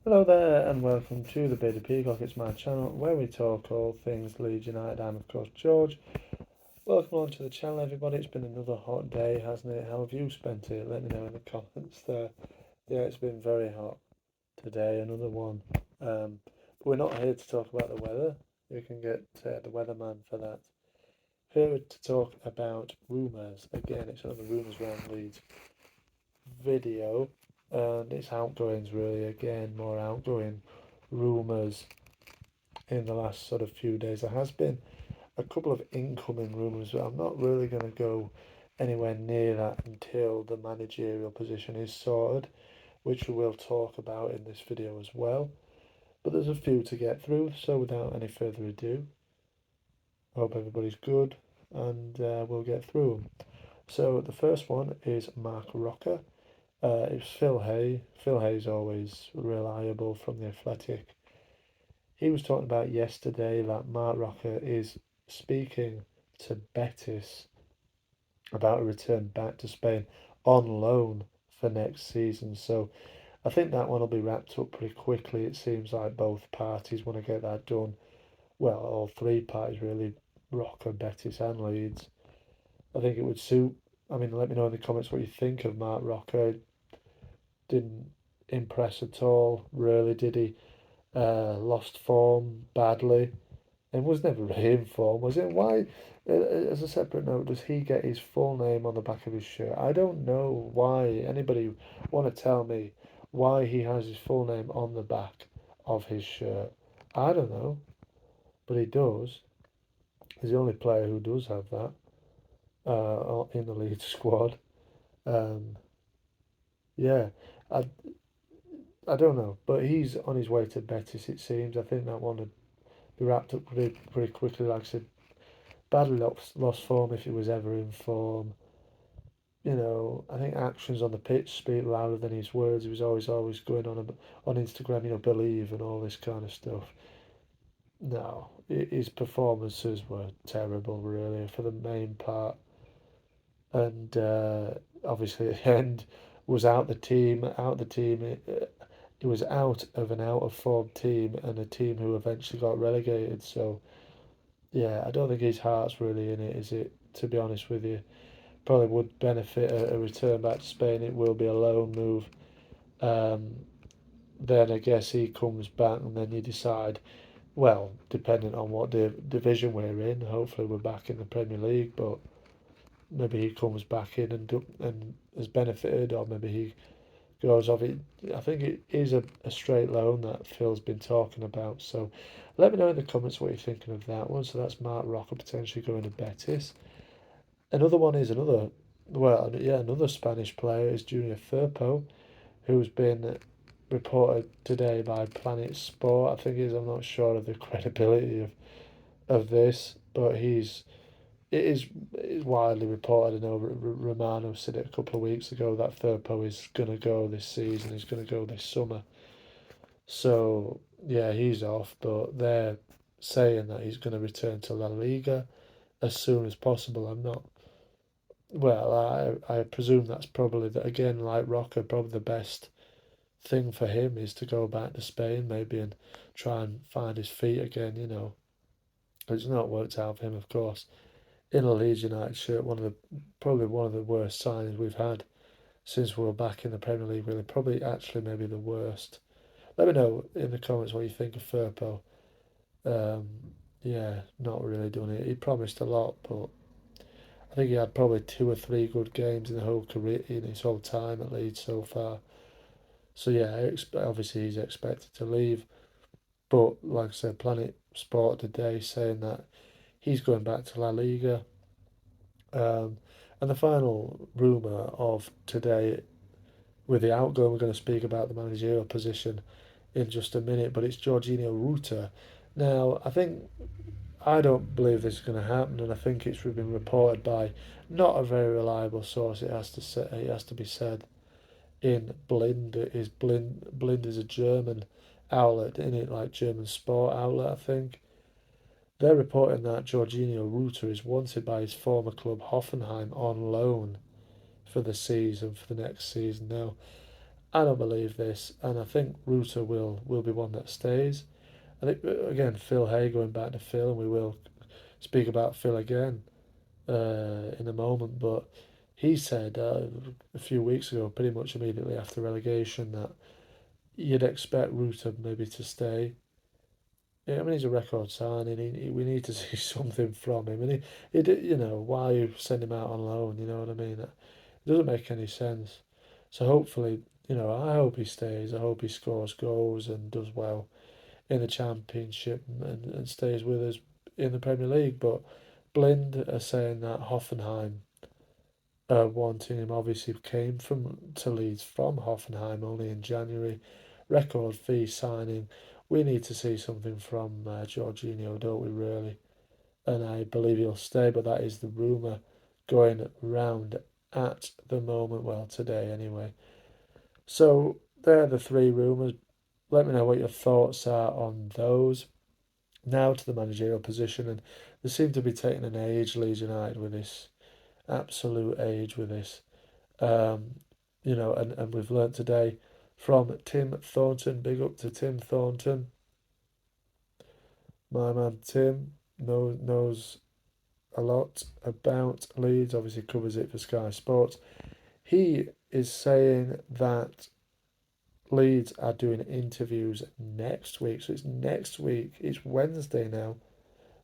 Hello there and welcome to the Bearded Peacock. It's my channel where we talk all things Leeds United. I'm of course George. Welcome on to the channel everybody. It's been another hot day, hasn't it? How have you spent it? Let me know in the comments there. Yeah, it's been very hot today, another one. But we're not here to talk about the weather. You can get the weatherman for that. Here to talk about rumours. Again, it's another rumours round Leeds video. And it's outgoings really, again, more outgoing rumours in the last sort of few days. There has been a couple of incoming rumours, but I'm not really going to go anywhere near that until the managerial position is sorted, which we will talk about in this video as well. But there's a few to get through, so without any further ado, I hope everybody's good and we'll get through them. So the first one is Mark Rocker. It's Phil Hay. Phil Hay's always reliable from the Athletic. He was talking about yesterday that Mark Rocker is speaking to Betis about a return back to Spain on loan for next season. So I think that one will be wrapped up pretty quickly. It seems like both parties want to get that done. Well, all three parties really, Rocker, Betis and Leeds. I think it would suit. I mean, let me know in the comments what you think of Mark Rocker. Didn't impress at all, really, did he? Lost form badly and was never really in form, was it? Why, as a separate note, does he get his full name on the back of his shirt? I don't know why. Anybody want to tell me why he has his full name on the back of his shirt? I don't know, but he does. He's the only player who does have that in the lead squad. Um, yeah, I, I don't know, but he's on his way to Betis, it seems. I think that one would be wrapped up pretty quickly. Like I said, badly lost form if he was ever in form. You know, I think actions on the pitch speak louder than his words. He was always going on Instagram, believe and all this kind of stuff. No, his performances were terrible, really, for the main part. And obviously, at the end, was out the team. It was out of an out of form team and a team who eventually got relegated. So yeah, I don't think his heart's really in it, is it? To be honest with you, probably would benefit a return back to Spain. It will be a loan move. Um, then I guess he comes back, and then you decide. Well, depending on what division we're in, hopefully we're back in the Premier League. But maybe he comes back in and has benefited, or maybe he goes off it. I think it is a straight loan that Phil's been talking about. So let me know in the comments what you're thinking of that one. So that's Mark Rocker potentially going to Betis. Another one is another Spanish player is Junior Firpo, who's been reported today by Planet Sport. I think I'm not sure of the credibility of this, but it is widely reported. I know Romano said it a couple of weeks ago that Firpo is going to go this season. He's going to go this summer. So yeah, he's off, but they're saying that he's going to return to La Liga as soon as possible. I'm not. Well, I presume that's probably that again, like Rocker, probably the best thing for him is to go back to Spain maybe and try and find his feet again. It's not worked out for him, of course. In a Leeds United shirt, probably one of the worst signings we've had since we were back in the Premier League. Really, probably actually maybe the worst. Let me know in the comments what you think of Firpo. Um, yeah, not really done it. He promised a lot, but I think he had probably two or three good games in the whole career, in his whole time at Leeds so far. So yeah, obviously he's expected to leave. But like I said, Planet Sport today saying that he's going back to La Liga. Um, and the final rumour of today, with the outgoing, we're going to speak about the managerial position in just a minute, but it's Jorginho Rutter. Now, I don't believe this is going to happen, and I think it's been reported by not a very reliable source. It has to be said in Blind. Blind is a German outlet, in it, like German sport outlet, I think. They're reporting that Jorginho Rutter is wanted by his former club Hoffenheim on loan for the next season. Now, I don't believe this, and I think Rutter will be one that stays. I think again Phil Hay going back to Phil, and we will speak about Phil again in a moment. But he said a few weeks ago, pretty much immediately after relegation, that you'd expect Rutter maybe to stay. Yeah, I mean he's a record signing. We need to see something from him, and you know, why you send him out on loan? You know what I mean? It doesn't make any sense. So hopefully, you know, I hope he stays. I hope he scores goals and does well in the Championship and stays with us in the Premier League. But Blind are saying that Hoffenheim wanting him obviously came from to Leeds from Hoffenheim only in January. Record fee signing. We need to see something from Jorginho, don't we, really? And I believe he'll stay, but that is the rumour going round at the moment. Well, today anyway. So there are the three rumours. Let me know what your thoughts are on those. Now to the managerial position, and they seem to be taking an age, Leeds United, with this absolute age with this. You know, and we've learnt today from Tim Thornton. Big up to Tim Thornton. My man Tim knows a lot about Leeds, obviously covers it for Sky Sports. He is saying that Leeds are doing interviews next week. So it's next week. It's Wednesday now.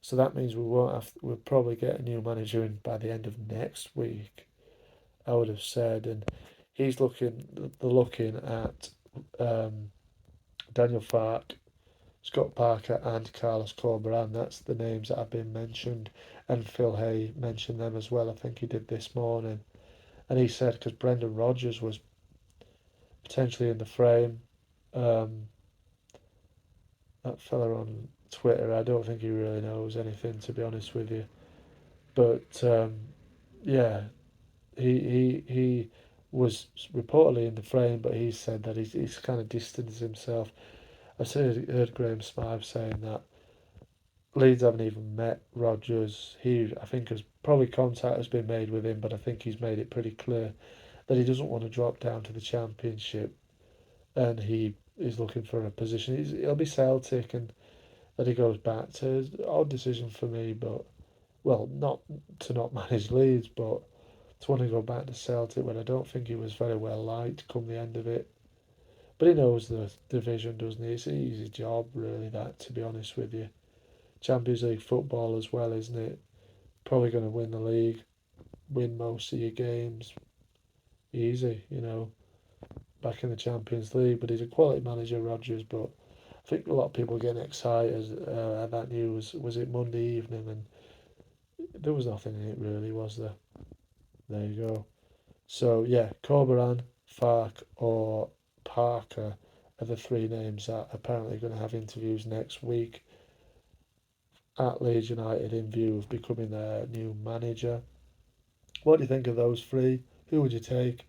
So that means we'll probably get a new manager in by the end of next week, I would have said. And they're looking at Daniel Farke, Scott Parker, and Carlos Corberán. That's the names that have been mentioned. And Phil Hay mentioned them as well. I think he did this morning. And he said because Brendan Rodgers was potentially in the frame. That fella on Twitter, I don't think he really knows anything, to be honest with you. But yeah, he was reportedly in the frame, but he said that he's kind of distanced himself. Heard Graham Smythe saying that Leeds haven't even met Rodgers. I think probably contact has been made with him, but I think he's made it pretty clear that he doesn't want to drop down to the Championship, and he is looking for a position. He'll be Celtic, and that he goes back to. Odd decision for me, but well, not to not manage Leeds, but to want to go back to Celtic when I don't think he was very well liked come the end of it. But he knows the division, doesn't he? It's an easy job, really, that, to be honest with you. Champions League football as well, isn't it? Probably going to win the league, win most of your games. Easy, you know, back in the Champions League. But he's a quality manager, Rodgers. But I think a lot of people are getting excited at that news. Was it Monday evening? And there was nothing in it, really, was there? There you go. So, yeah, Corberan, Farke, or Parker are the three names that are apparently going to have interviews next week at Leeds United in view of becoming their new manager. What do you think of those three? Who would you take?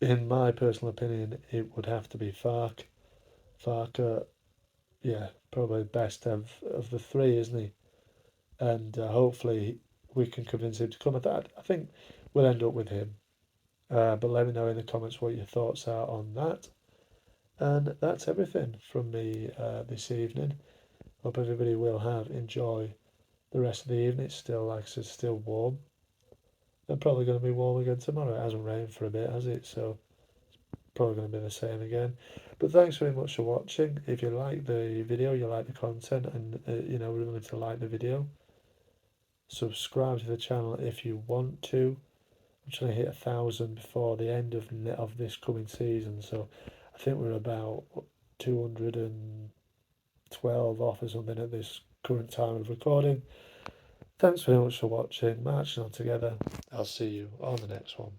In my personal opinion, it would have to be Farke. Farke, yeah, probably best of the three, isn't he? And hopefully we can convince him to come. I think we'll end up with him. But let me know in the comments what your thoughts are on that. And that's everything from me this evening. Hope everybody will enjoy the rest of the evening. It's still, like I said, still warm. And probably going to be warm again tomorrow. It hasn't rained for a bit, has it? So probably going to be the same again. But thanks very much for watching. If you like the video, you like the content, and you know, remember to like the video. Subscribe to the channel if you want to. I'm trying to hit 1,000 before the end of this coming season. So I think we're about 212 off or something at this current time of recording. Thanks very much for watching. Marching on together. I'll see you on the next one.